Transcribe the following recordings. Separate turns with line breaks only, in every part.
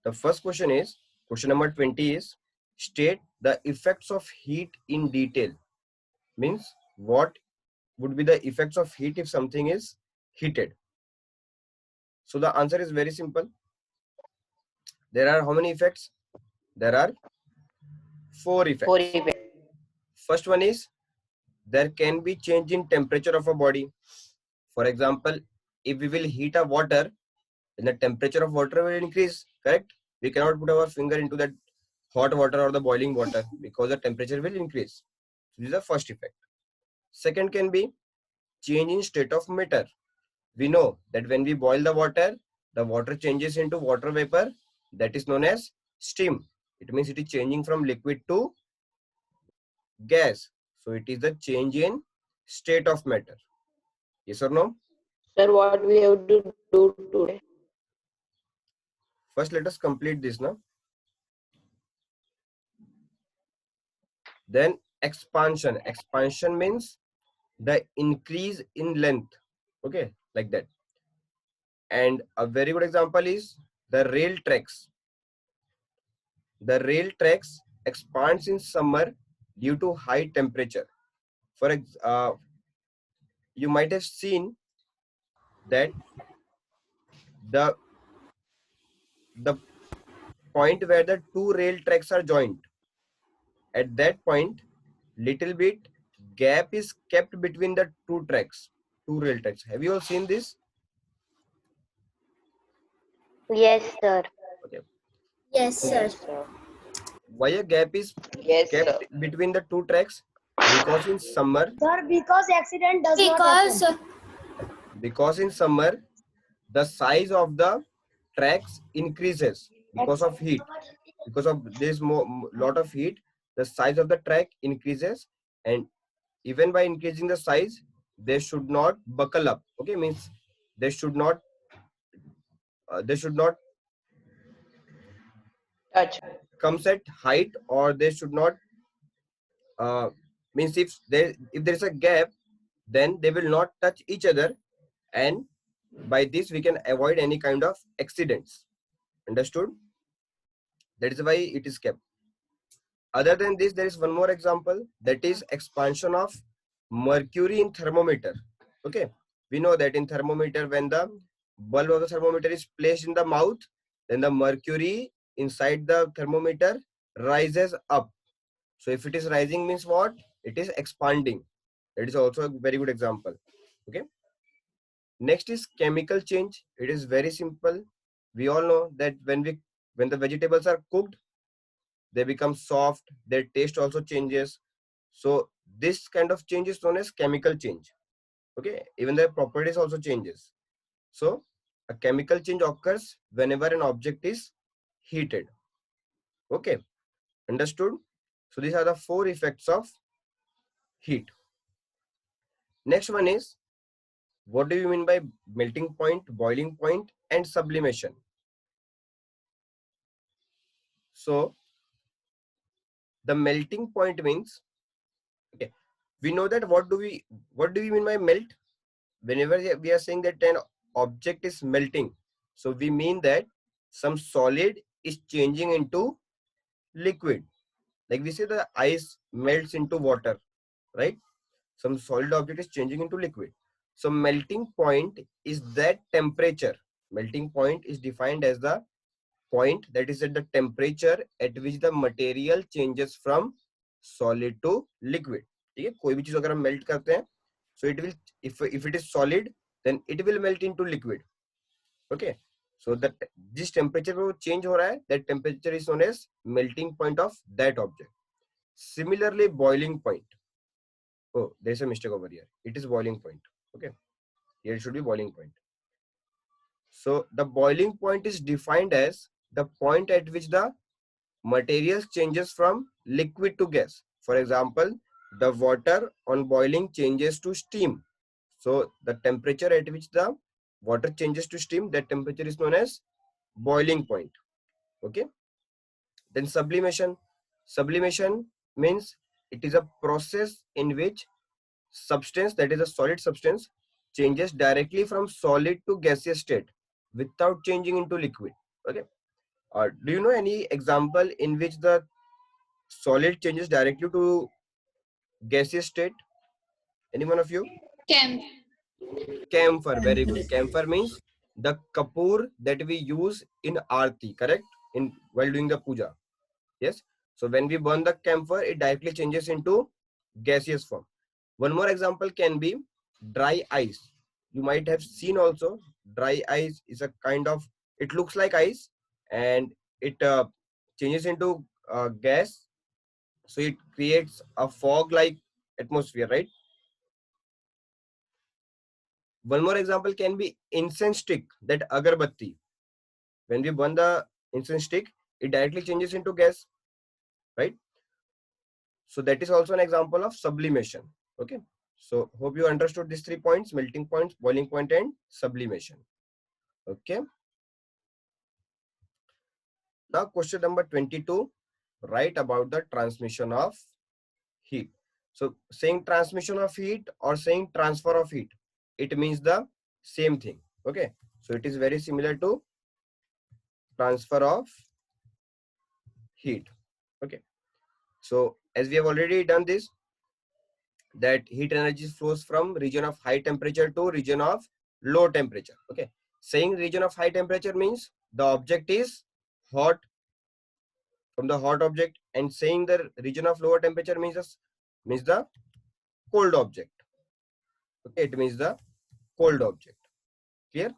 The first question is, question number 20 is, state the effects of heat in detail. Means what would be the effects of heat if something is heated? So the answer is very simple. There are how many effects? There are 4 effects. First one is, there can be change in temperature of a body. For example, if we will heat a water, then the temperature of water will increase, correct? We cannot put our finger into that hot water or the boiling water because the temperature will increase. So this is the first effect. Second can be change in state of matter. We know that when we boil the water changes into water vapor, that is known as steam. It means it is changing from liquid to gas. So it is the change in state of matter. Yes or no?
Sir, what we have to do today?
First, let us complete this now. Then expansion. Expansion means the increase in length. Okay, like that. And a very good example is the rail tracks. The rail tracks expands in summer due to high temperature. You might have seen that the point where the two rail tracks are joined, at that point, little bit gap is kept between the two rail tracks. Have you all seen this?
Yes, sir.
Okay.
Yes,
So
sir.
why a gap is kept between the two tracks? Because in summer,
Sir, because accident does not happen.
because in summer, the size of the tracks increases because of heat. Because of this lot of heat, the size of the track increases, and even by increasing the size, they should not buckle up. Okay, means they should not
Touch.
comes at height, or they should not means if there is a gap, then they will not touch each other, and by this we can avoid any kind of accidents. Understood? That is why it is kept. Other than this, there is one more example, that is expansion of mercury in thermometer. Okay, we know that in thermometer, when the bulb of the thermometer is placed in the mouth, then the mercury inside the thermometer rises up. So if it is rising, means what? It is expanding. That is also a very good example. Okay. Next is chemical change. It is very simple. We all know that when the vegetables are cooked, they become soft, their taste also changes. So this kind of change is known as chemical change. Okay, even their properties also changes. So a chemical change occurs whenever an object is heated. Okay, understood? So these are the 4 effects of heat. Next one is, what do you mean by melting point, boiling point, and sublimation? So the melting point means, okay, we know that what do we mean by melt? Whenever we are saying that an object is melting, so we mean that some solid is changing into liquid. Like we say the ice melts into water, right? Some solid object is changing into liquid. So melting point is that temperature. Melting point is defined as the point that is at the temperature at which the material changes from solid to liquid. ठीक है, कोई भी चीज अगर हम melt करते हैं, so it will, if it is solid, then it will melt into liquid. Okay, so that this temperature पे वो change हो रहा है, that temperature is known as melting point of that object. Similarly, boiling point. Oh, there is a mistake over here. It is boiling point. Okay, here it should be boiling point. So the boiling point is defined as the point at which the materials changes from liquid to gas. For example, the water on boiling changes to steam. So the temperature at which the water changes to steam, that temperature is known as boiling point. Okay. Then sublimation. Sublimation means it is a process in which substance, that is a solid substance, changes directly from solid to gaseous state without changing into liquid. Okay. Do you know any example in which the solid changes directly to gaseous state? Any one of you?
Camp.
Camphor, very good. Camphor means the kapoor that we use in aarti, correct? In while doing the puja. Yes. So when we burn the camphor, it directly changes into gaseous form. One more example can be dry ice. You might have seen also dry ice is a kind of, it looks like ice and it changes into gas. So it creates a fog like atmosphere, right? One more example can be incense stick, that agarbatti. When we burn the incense stick, it directly changes into gas, right? So that is also an example of sublimation. Okay. So hope you understood these 3 points: melting points, boiling point, and sublimation. Okay. Now question number 22, write about the transmission of heat. So saying transmission of heat or saying transfer of heat, it means the same thing. Okay. So it is very similar to transfer of heat. Okay. So as we have already done this, that heat energy flows from region of high temperature to region of low temperature. Okay. Saying region of high temperature means the object is hot, from the hot object, and saying the region of lower temperature means the cold object. Okay, it means the cold object. Clear?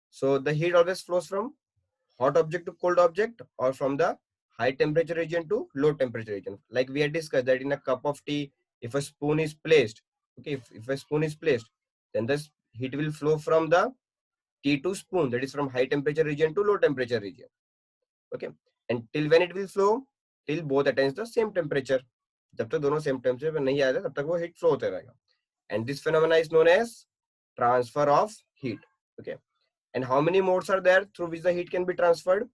So the heat always flows from hot object to cold object, or from the high temperature region to low temperature region. Like we had discussed that in a cup of tea, if a spoon is placed, okay, if a spoon is placed, then the heat will flow from the tea to spoon, that is from high temperature region to low temperature region. Okay, and till when it will flow? Till both attains the same temperature. जब तक दोनों same temperature पर नहीं आ जाए तब तक वो heat flow होते रहेगा. And this phenomena is known as transfer of heat. Okay, and how many modes are there through which the heat can be transferred?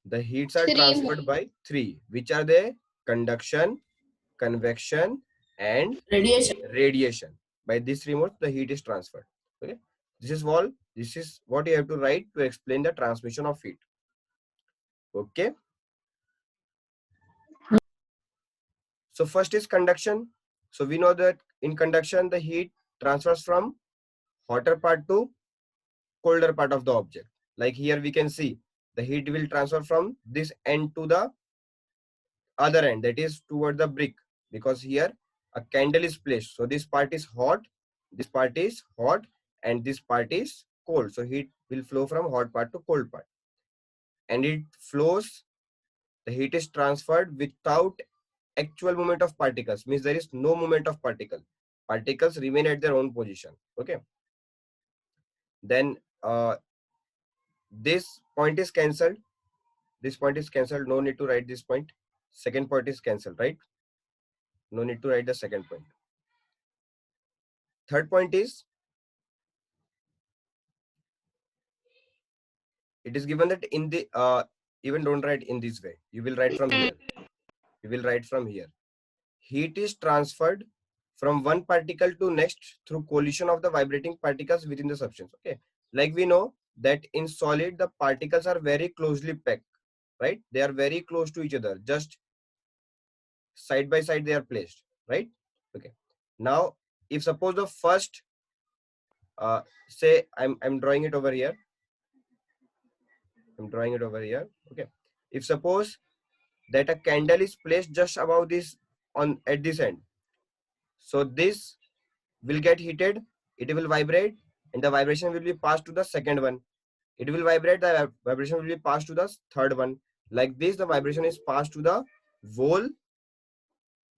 The heats are
3
transferred by 3. Which are they? Conduction, convection, and radiation. By these 3 modes, the heat is transferred. Okay, this is all. This is what you have to write to explain the transmission of heat. Okay. So first is conduction. So we know that in conduction, the heat transfers from hotter part to colder part of the object. Like here we can see the heat will transfer from this end to the other end, that is toward the brick, because here a candle is placed. So this part is hot, this part is hot, and this part is cold. So heat will flow from hot part to cold part. And it flows, the heat is transferred without actual movement of particles, means there is no movement of particles remain at their own position. Okay, then this point is cancelled, no need to write this point. Second point is cancelled, right? No need to write the second point. Third point is, it is given that in the even don't write in this way, you will write from here, heat is transferred from one particle to next through collision of the vibrating particles within the substance. Okay, like we know that in solid the particles are very closely packed, right? They are very close to each other, just side by side they are placed, right? Okay, now if suppose the first say I'm drawing it over here, okay, if suppose that a candle is placed just above this, on at this end, so this will get heated, it will vibrate, and the vibration will be passed to the second one. It will vibrate, the vibration will be passed to the third one. Like this, the vibration is passed to the whole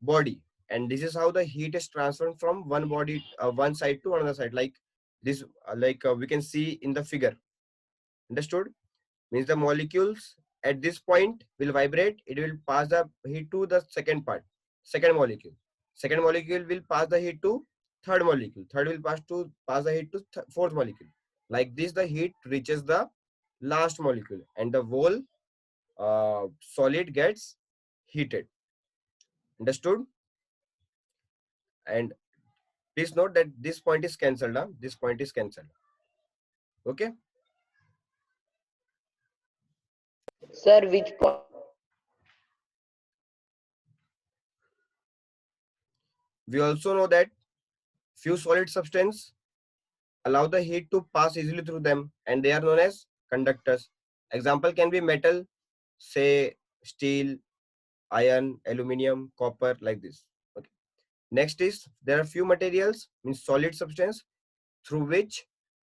body, and this is how the heat is transferred from one body, one side to another side. Like this, we can see in the figure. Understood? Means the molecules at this point will vibrate. It will pass the heat to the second part, second molecule. Second molecule will pass the heat to third molecule. Third will pass the heat to fourth molecule. Like this, the heat reaches the last molecule, and the whole solid gets heated. Understood? And please note that this point is cancelled. This point is cancelled. Okay.
Sir, which point?
We also know that few solid substances allow the heat to pass easily through them, and they are known as conductors. Example can be metal, say steel, iron, aluminium, copper, like this. Okay. Next is there are few materials, means solid substance, through which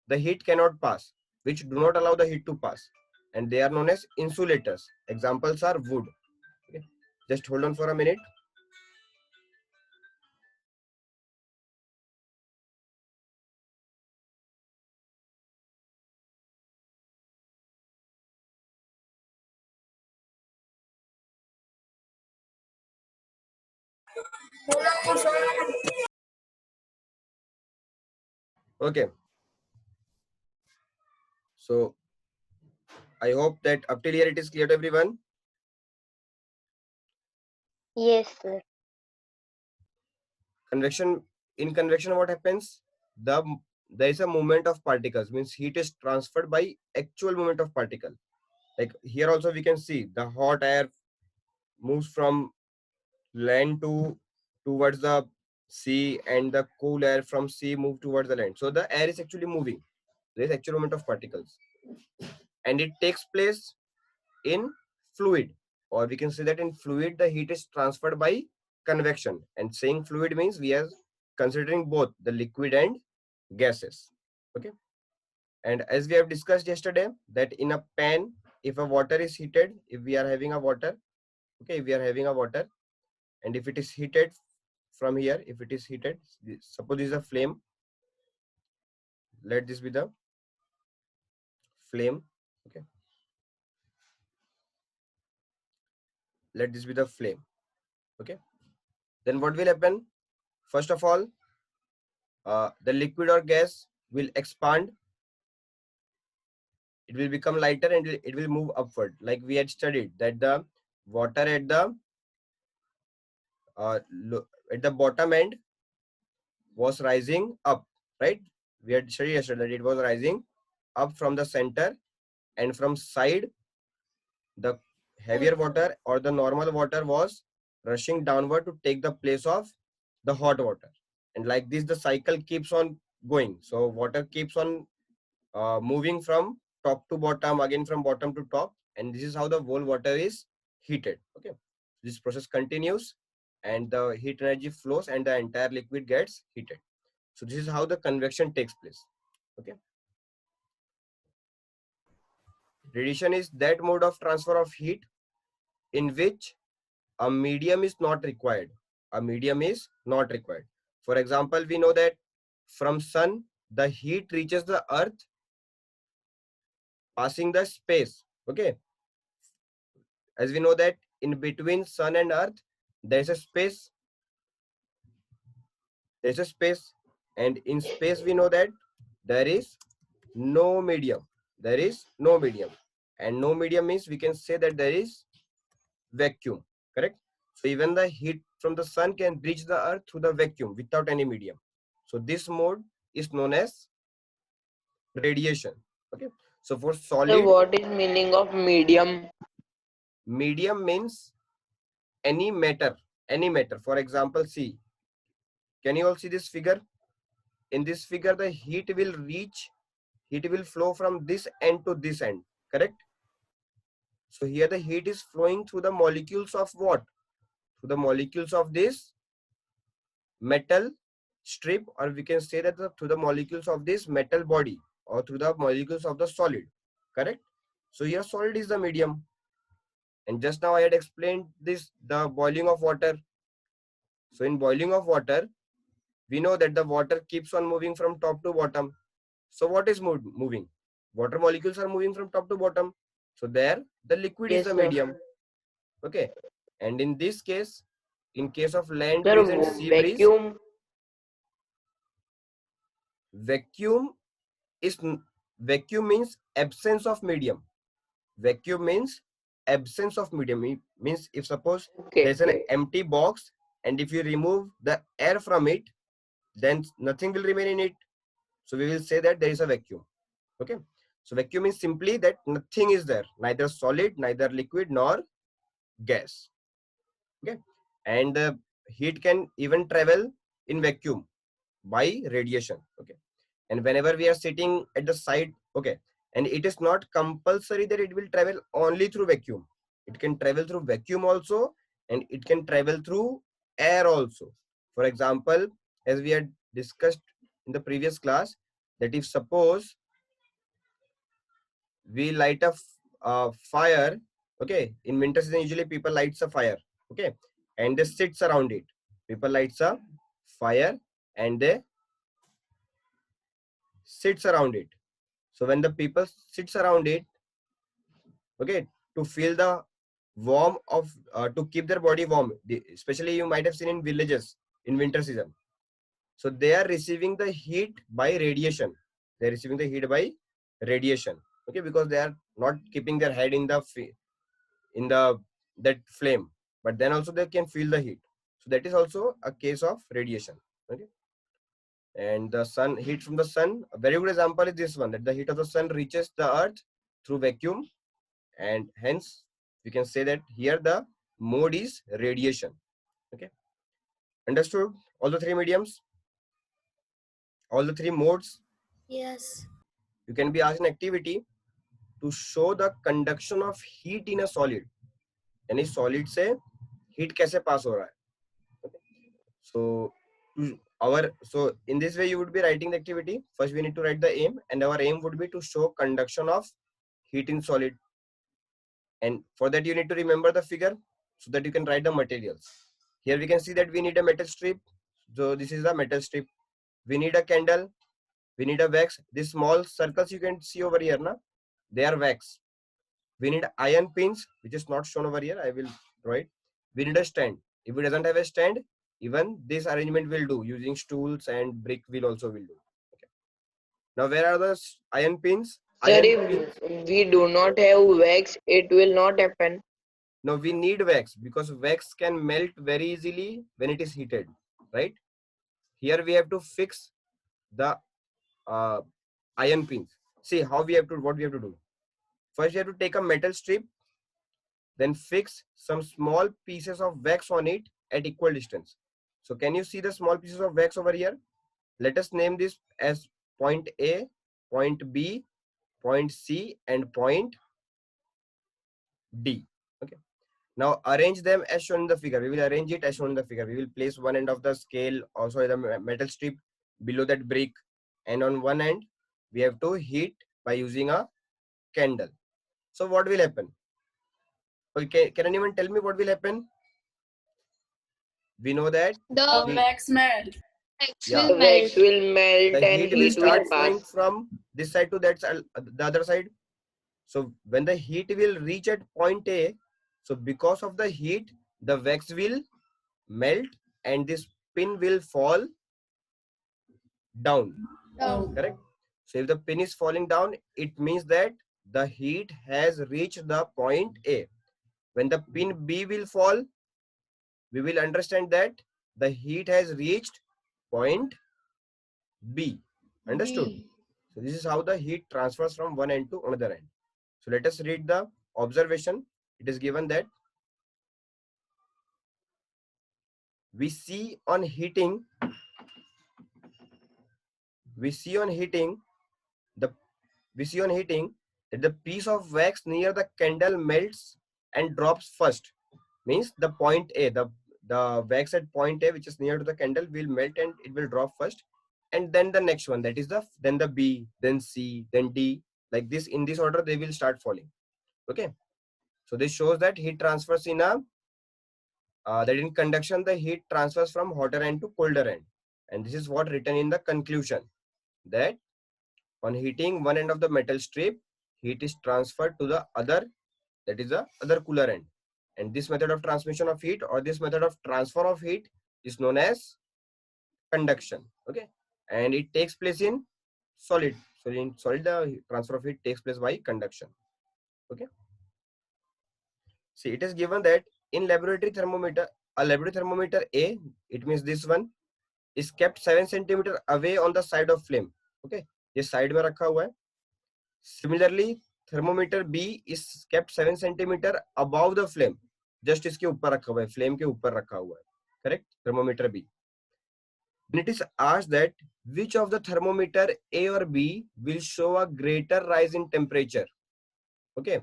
the heat cannot pass, which do not allow the heat to pass, and they are known as insulators. Examples are wood. Okay. Just hold on for a minute. Okay. So I hope that up till here it is clear to everyone.
Yes, sir.
Convection, in convection what happens, the there is a movement of particles, means heat is transferred by actual movement of particle. Like here also we can see the hot air moves from land to towards the sea, and the cool air from sea move towards the land. So the air is actually moving. There is actual movement of particles, and it takes place in fluid, or we can say that in fluid the heat is transferred by convection. And saying fluid means we are considering both the liquid and gases. Okay. And as we have discussed yesterday, that in a pan, if a water is heated, if we are having a water, okay, if we are having a water, and if it is heated from here, if it is heated, suppose this is a flame, let this be the flame. Okay, let this be the flame. Okay, then what will happen? First of all, the liquid or gas will expand, it will become lighter, and it will move upward. Like we had studied that the water uh, at the bottom end was rising up, right? We had studied yesterday that it was rising up from the center, and from side the heavier water or the normal water was rushing downward to take the place of the hot water. And like this the cycle keeps on going. So water keeps on moving from top to bottom, again from bottom to top, and this is how the whole water is heated. Okay, this process continues, and the heat energy flows, and the entire liquid gets heated. So this is how the convection takes place. Okay, radiation is that mode of transfer of heat in which a medium is not required. A medium is not required. For example, we know that from sun the heat reaches the earth passing the space. Okay, as we know that in between sun and earth there is a space, there's a space, and in space we know that there is no medium, there is no medium, and no medium means we can say that there is vacuum, correct? So even the heat from the sun can reach the earth through the vacuum without any medium. So this mode is known as radiation. Okay, so for
Sir,
solid,
what is meaning of medium?
medium means any matter, any matter. For example, see, can you all see this figure? In this figure the heat will reach, heat will flow from this end to this end, correct? So here the heat is flowing through the molecules of what? Through the molecules of this metal strip, or we can say that through the molecules of this metal body, or through the molecules of the solid, correct? So here solid is the medium. And just now I had explained this, the boiling of water. So in boiling of water, we know that the water keeps on moving from top to bottom. So what is moving? Water molecules are moving from top to bottom. So there the liquid is
Yes,
the
sir.
medium. Okay. And in this case, in case of land
Sir,
breeze and sea breeze,
vacuum.
vacuum is vacuum means absence of medium. Vacuum means absence of medium. It means if suppose
Okay.
there's an empty box, and if you remove the air from it, then nothing will remain in it. So we will say that there is a vacuum. Okay. So vacuum means simply that nothing is there, neither solid, neither liquid nor gas. Okay, and the heat can even travel in vacuum by radiation. Okay, and whenever we are sitting at the side, okay, and it is not compulsory that it will travel only through vacuum. It can travel through vacuum also, and it can travel through air also. For example, as we had discussed in the previous class, that if suppose we light a fire, okay, in winter season usually people lights a fire, okay, and they sits around it. People lights a fire and they sits around it. So when the people sits around it, okay, to feel the warm of to keep their body warm, especially you might have seen in villages in winter season. So they are receiving the heat by radiation. They are receiving the heat by radiation, okay, because they are not keeping their head in the that flame, but then also they can feel the heat. So that is also a case of radiation. Okay, and the sun, heat from the sun, a very good example is this one, that the heat of the sun reaches the earth through vacuum, and hence we can say that here the mode is radiation. Okay, understood all the three mediums, all the three modes?
Yes.
You can be asked an activity to show the conduction of heat in a solid. यानी solid से heat कैसे pass हो रहा है. So in this way you would be writing the activity. First we need to write the aim, and our aim would be to show conduction of heat in solid. And for that you need to remember the figure so that you can write the materials. Here we can see that we need a metal strip. So this is the metal strip. We need a candle. We need a wax. These small circles you can see over here, na? They are wax. We need iron pins, which is not shown over here. I will draw it. We need a stand. If it doesn't have a stand, even this arrangement will do. Using stools and brick will also will do. Okay. Now where are the iron pins?
Sir,
Iron pins.
if we do not have wax, it will not happen.
Now we need wax because wax can melt very easily when it is heated, right? Here we have to fix the uh, iron pins. See how we have to, what we have to do. First we have to take a metal strip, then fix some small pieces of wax on it at equal distance. So can you see the small pieces of wax over here? Let us name this as point A, point B, point C, and point D. Okay. Now arrange them as shown in the figure. We will arrange it as shown in the figure. We will place one end of the scale, also the metal strip below that brick, and on one end we have to heat by using a candle. So what will happen? Okay, can anyone tell me what will happen? We know that
The wax melt. Wax
yeah,
will
Wax
melt.
will melt
the
and
heat will
heat will
start flowing
pass.
from this side to that side, the other side. So when the heat will reach at point A, so because of the heat, the wax will melt and this pin will fall down.
Down.
Correct? So if the pin is falling down, it means that the heat has reached the point A. When the pin B will fall, we will understand that the heat has reached point B. Understood?
B.
So this is how the heat transfers from one end to another end. So let us read the observation. It is given that we see on heating, we see on heating that the piece of wax near the candle melts and drops first. Means the point A, the wax at point A, which is near to the candle, will melt and it will drop first, and then the next one, that is then the B, then C, then D, like this. In this order they will start falling. Okay, so this shows that heat transfers in a that in conduction the heat transfers from hotter end to colder end, and this is what written in the conclusion, that on heating one end of the metal strip, heat is transferred to the other, that is the other cooler end. And this method of transmission of heat, or this method of transfer of heat, is known as conduction. Okay, and it takes place in solid. So in solid, the transfer of heat takes place by conduction. Okay, see, it is given that in laboratory thermometer, a laboratory thermometer A, it means this one, is kept 7 centimeter away on the side of flame. Okay, ये side में रखा हुआ है. Similarly, thermometer B is kept 7 centimeter above the flame. Just इसके ऊपर रखा हुआ है, flame के ऊपर रखा हुआ है. Correct? Thermometer B. When it is asked that which of the thermometer A or B will show a greater rise in temperature. Okay.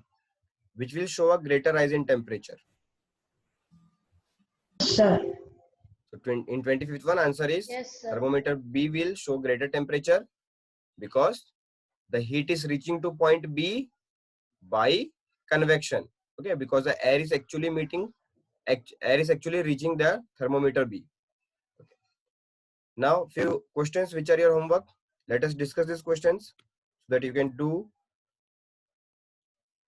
Which will show a greater rise in temperature.
Sir.
So in 25th one answer is
Yes, sir.
thermometer B will show greater temperature because the heat is reaching to point B by convection. Okay, because the air is actually reaching the thermometer B. Okay. Now few questions which are your homework. Let us discuss these questions so that you can do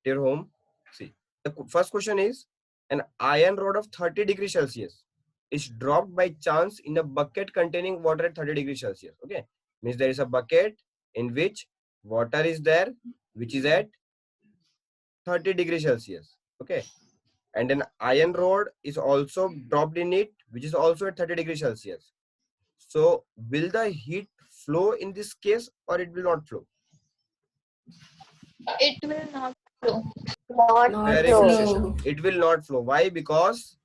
your home. See, the first question is an iron rod of 30 degrees Celsius is dropped by chance in a bucket containing water at 30 degrees Celsius. Okay, means there is a bucket in which water is there, which is at 30 degrees Celsius. Okay, and an iron rod is also dropped in it, which is also at 30 degrees Celsius. So will the heat flow in this case or it will not flow?
It will not flow.
Not
Not
Very good,
flow.
Sesha.
flow.
It will not flow. Why? Because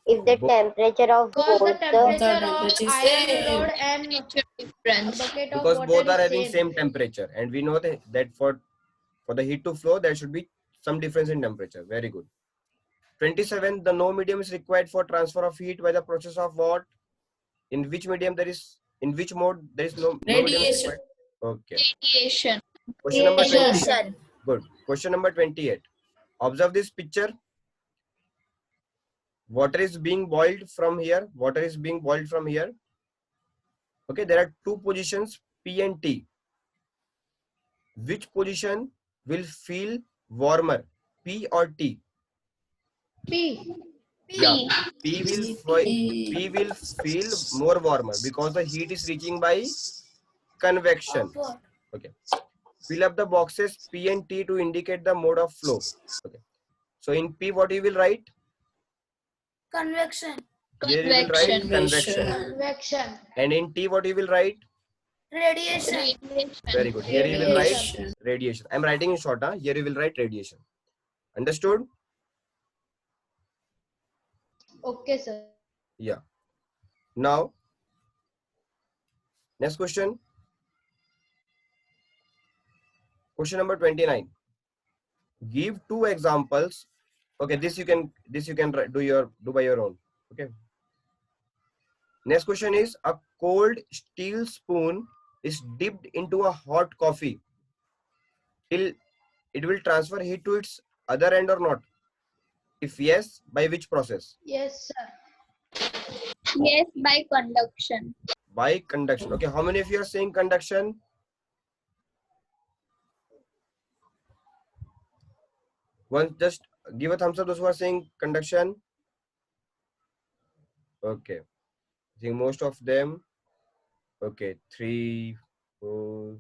If the temperature of
Because the
both the
The
temperature of
temperature is
iron
same.
rod and
Temperature
a
difference.
bucket of
because
water
both are
is
having
same.
same temperature, and we know that for the heat to flow there should be some difference in temperature. Very good. 27, the no medium is required for transfer of heat by the process of what? In which medium there is, in which mode there is no medium is
Radiation.
required? Okay.
Radiation.
Question number 20.
Radiation.
Good. Question number 28. Observe this picture. Water is being boiled from here. Water is being boiled from here. Okay, there are two positions P and T. Which position will feel warmer, P or T?
P.
Yeah,
P.
P will feel more warmer because the heat is reaching by convection.
Upward.
Okay. Fill up the boxes P and T to indicate the mode of flow. Okay. So in P, what you will write?
Convection.
Here you will write
Convection.
convection.
Convection.
And in T, what you will write?
Radiation.
Very good. Here you will write
Radiation.
radiation. I'm writing in short. Here you will write radiation. Understood?
Okay, sir.
Yeah. Now, next question. Question number 29. Give two examples. Okay, this you can do by your own. Okay. Next question is a cold steel spoon is dipped into a hot coffee till it will transfer heat to its other end or not? If yes, by which process?
Yes, sir.
Yes, by conduction.
By conduction. Okay, how many of you are saying conduction? One, just give a thumbs up those who are saying conduction. Okay, I think most of them. Okay, 3, 4.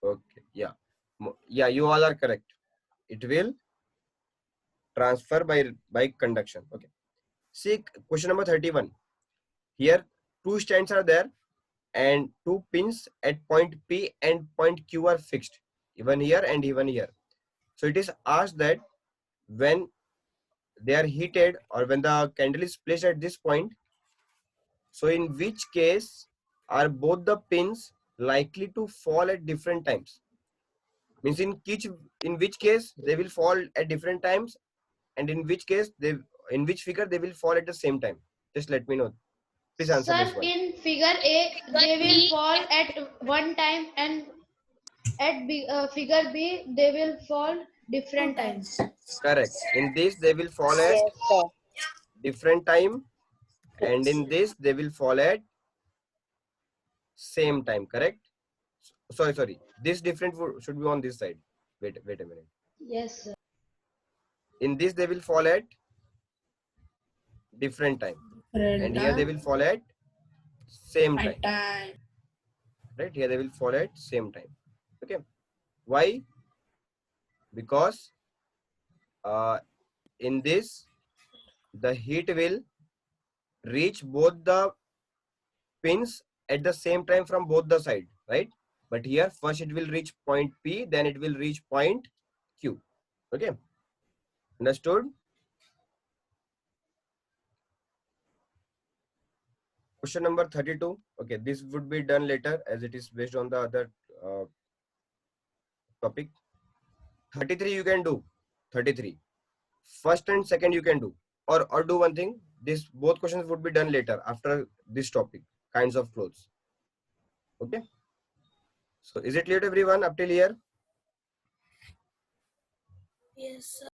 Okay, yeah, yeah, you all are correct. It will transfer by conduction. Okay. See question number 31. Here two stands are there and two pins at point P and point Q are fixed, even here and even here. So it is asked that when they are heated or when the candle is placed at this point, so in which case are both the pins likely to fall at different times? Means in which case they will fall at different times, and in which case in which figure they will fall at the same time. Just let me know. Please answer
Sir,
this one.
in figure A, they will fall at one time, and at figure B, they will fall different times.
Correct. In this they will fall at
Yes, sir.
different time, and
Yes.
in this they will fall at same time. Correct. Sorry. This different should be on this side. Wait a minute.
Yes, sir.
In this they will fall at different time, and here they will fall at same time. Right, here they will fall at same time. Okay, why? Because in this the heat will reach both the pins at the same time from both the side, right? But here first it will reach point P, then it will reach point Q. Okay, understood? Question number 32. Okay, this would be done later as it is based on the other topic. 33 you can do. 33. First and second you can do. Or do one thing. This both questions would be done later after this topic. Kinds of clothes. Okay. So is it clear to everyone up till here?
Yes, sir.